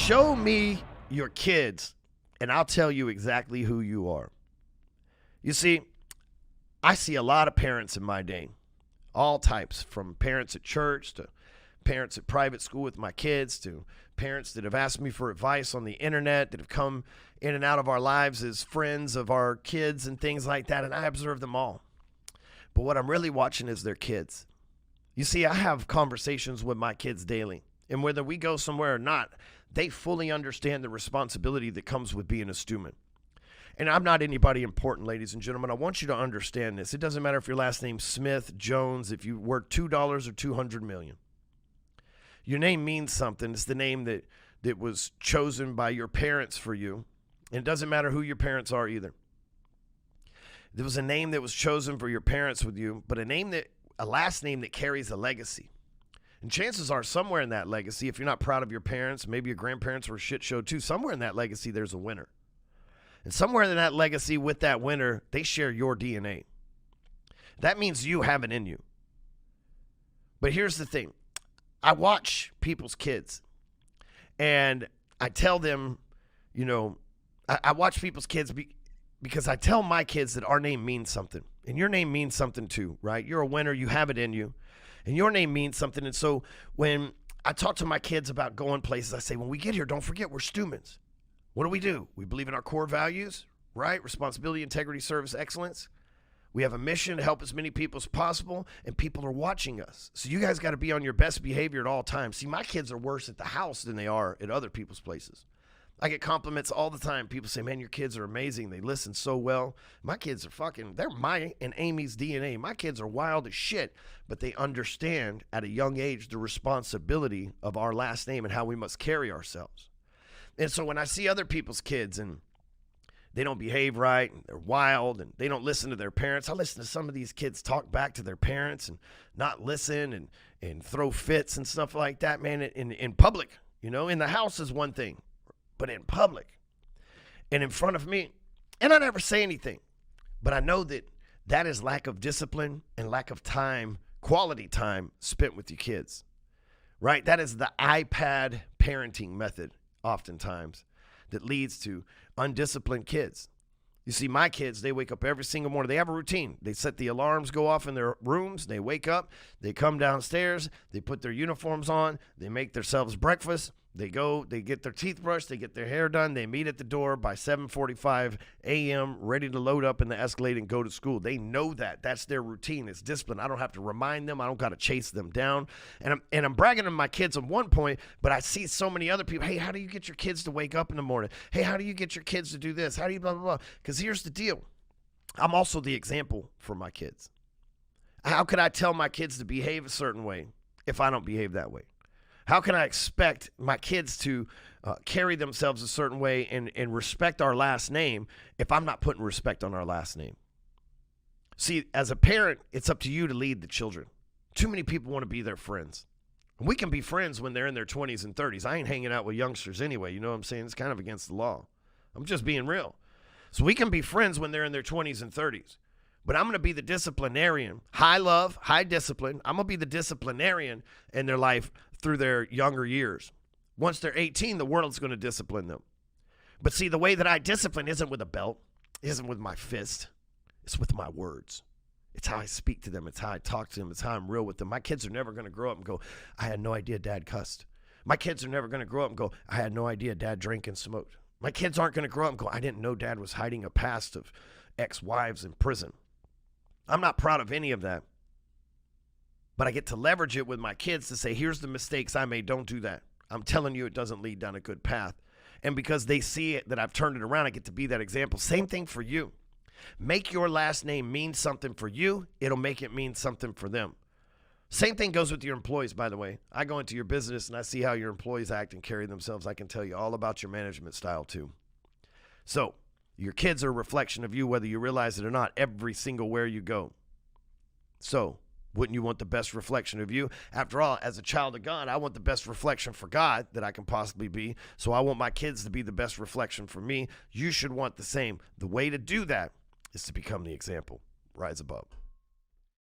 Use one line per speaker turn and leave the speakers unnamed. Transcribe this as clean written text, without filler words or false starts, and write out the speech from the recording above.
Show me your kids, and I'll tell you exactly who you are. You see, I see a lot of parents in my day, all types, from parents at church to parents at private school with my kids to parents that have asked me for advice on the internet, that have come in and out of our lives as friends of our kids and things like that, and I observe them all. But what I'm really watching is their kids. You see, I have conversations with my kids daily, and whether we go somewhere or not, they fully understand the responsibility that comes with being a Stewman. And I'm not anybody important, ladies and gentlemen. I want you to understand this. It doesn't matter if your last name's Smith, Jones, if you work $2 or 200 million. Your name means something. It's the name that was chosen by your parents for you. And it doesn't matter who your parents are either. There was a name that was chosen for your parents with you, but a last name that carries a legacy. And chances are somewhere in that legacy, if you're not proud of your parents, maybe your grandparents were a shit show too, somewhere in that legacy there's a winner. And somewhere in that legacy with that winner, they share your DNA. That means you have it in you. But here's the thing. I watch people's kids, and I tell them, I watch people's kids because I tell my kids that our name means something. And your name means something too, right? You're a winner. You have it in you. And your name means something. And so when I talk to my kids about going places, I say, when we get here, don't forget we're Stewmans. What do? We believe in our core values, right? Responsibility, integrity, service, excellence. We have a mission to help as many people as possible, and people are watching us. So you guys got to be on your best behavior at all times. See, my kids are worse at the house than they are at other people's places. I get compliments all the time. People say, man, your kids are amazing. They listen so well. My kids are they're my and Amy's DNA. My kids are wild as shit, but they understand at a young age the responsibility of our last name and how we must carry ourselves. And so when I see other people's kids and they don't behave right and they're wild and they don't listen to their parents, I listen to some of these kids talk back to their parents and not listen and throw fits and stuff like that, man, in public. In the house is one thing. But in public and in front of me, and I never say anything, but I know that is lack of discipline and lack of time, quality time spent with your kids, right? That is the iPad parenting method oftentimes that leads to undisciplined kids. You see, my kids, they wake up every single morning. They have a routine. They set the alarms go off in their rooms. They wake up. They come downstairs. They put their uniforms on. They make themselves breakfast. They go, they get their teeth brushed, they get their hair done, they meet at the door by 7:45 a.m., ready to load up in the Escalade and go to school. They know that. That's their routine. It's discipline. I don't have to remind them. I don't got to chase them down. And I'm bragging on my kids on one point, but I see so many other people, hey, how do you get your kids to wake up in the morning? Hey, how do you get your kids to do this? How do you blah, blah, blah? Because here's the deal. I'm also the example for my kids. How could I tell my kids to behave a certain way if I don't behave that way? How can I expect my kids to carry themselves a certain way and respect our last name if I'm not putting respect on our last name? See, as a parent, it's up to you to lead the children. Too many people want to be their friends. We can be friends when they're in their 20s and 30s. I ain't hanging out with youngsters anyway. You know what I'm saying? It's kind of against the law. I'm just being real. So we can be friends when they're in their 20s and 30s. But I'm going to be the disciplinarian. High love, high discipline. I'm going to be the disciplinarian in their life through their younger years. Once they're 18, the world's going to discipline them. But see, the way that I discipline isn't with a belt, isn't with my fist. It's with my words. It's how I speak to them. It's how I talk to them. It's how I'm real with them. My kids are never going to grow up and go, I had no idea Dad cussed. My kids are never going to grow up and go, I had no idea Dad drank and smoked. My kids aren't going to grow up and go, I didn't know Dad was hiding a past of ex-wives in prison. I'm not proud of any of that. But I get to leverage it with my kids to say, here's the mistakes I made. Don't do that. I'm telling you it doesn't lead down a good path. And because they see it, that I've turned it around, I get to be that example. Same thing for you. Make your last name mean something for you. It'll make it mean something for them. Same thing goes with your employees, by the way. I go into your business and I see how your employees act and carry themselves. I can tell you all about your management style too. So your kids are a reflection of you, whether you realize it or not, every single where you go. So wouldn't you want the best reflection of you? After all, as a child of God, I want the best reflection for God that I can possibly be. So I want my kids to be the best reflection for me. You should want the same. The way to do that is to become the example. Rise above.